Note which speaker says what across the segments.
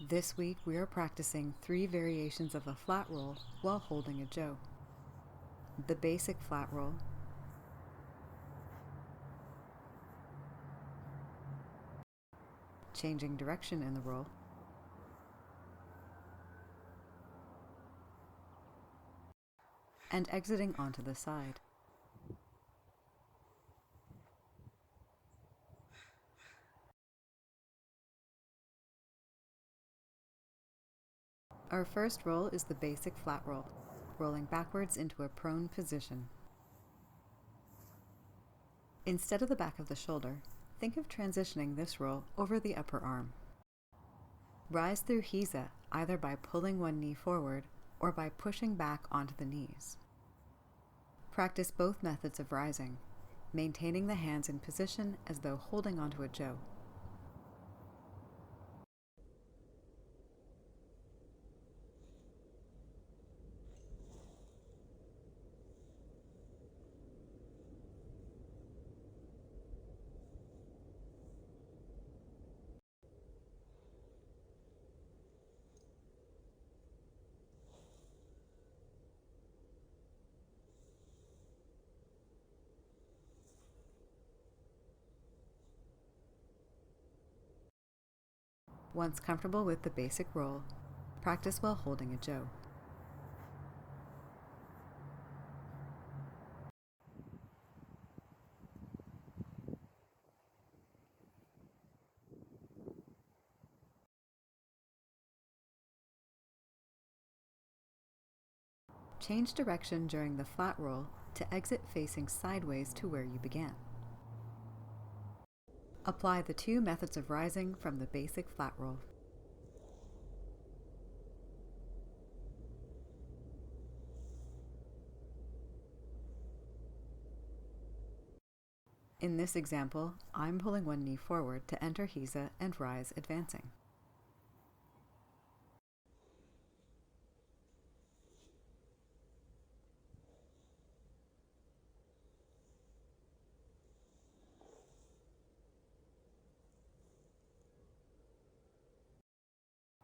Speaker 1: This week we are practicing 3 variations of a flat roll while holding a jo. The basic flat roll, changing direction in the roll, and exiting onto the side. Our first roll is the basic flat roll, rolling backwards into a prone position. Instead of the back of the shoulder, think of transitioning this roll over the upper arm. Rise through hiza either by pulling one knee forward or by pushing back onto the knees. Practice both methods of rising, maintaining the hands in position as though holding onto a jo. Once comfortable with the basic roll, practice while holding a jo. Change direction during the flat roll to exit facing sideways to where you began. Apply the 2 methods of rising from the basic flat roll. In this example, I'm pulling one knee forward to enter hiza and rise advancing.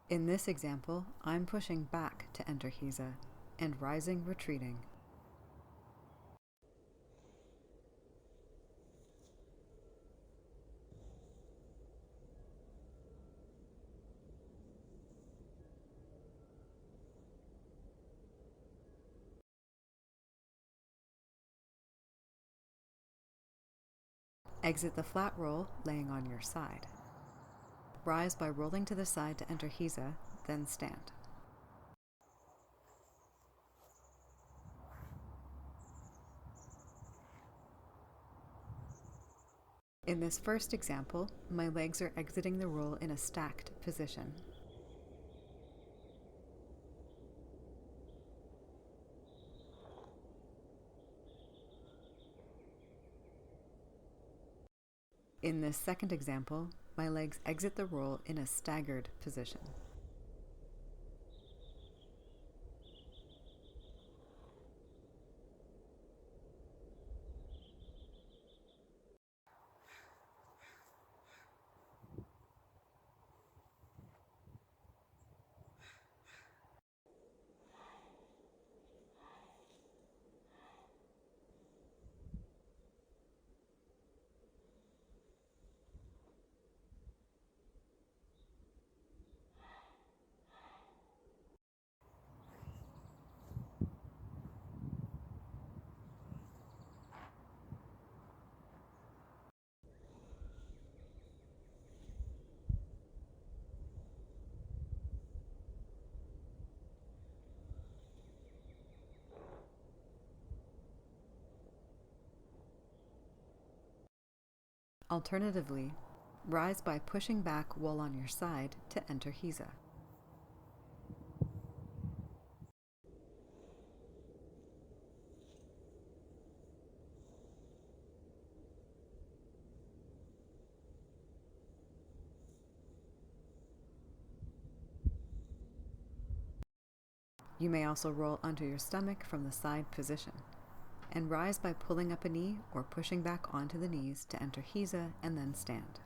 Speaker 1: In this example, I'm pushing back to enter hiza and rising retreating. Exit the flat roll laying on your side. Rise by rolling to the side to enter hiza, then stand. In this first example, my legs are exiting the roll in a stacked position. In this second example, my legs exit the roll in a staggered position. Alternatively, rise by pushing back while on your side to enter hiza. You may also roll onto your stomach from the side position, and rise by pulling up a knee or pushing back onto the knees to enter hiza and then stand.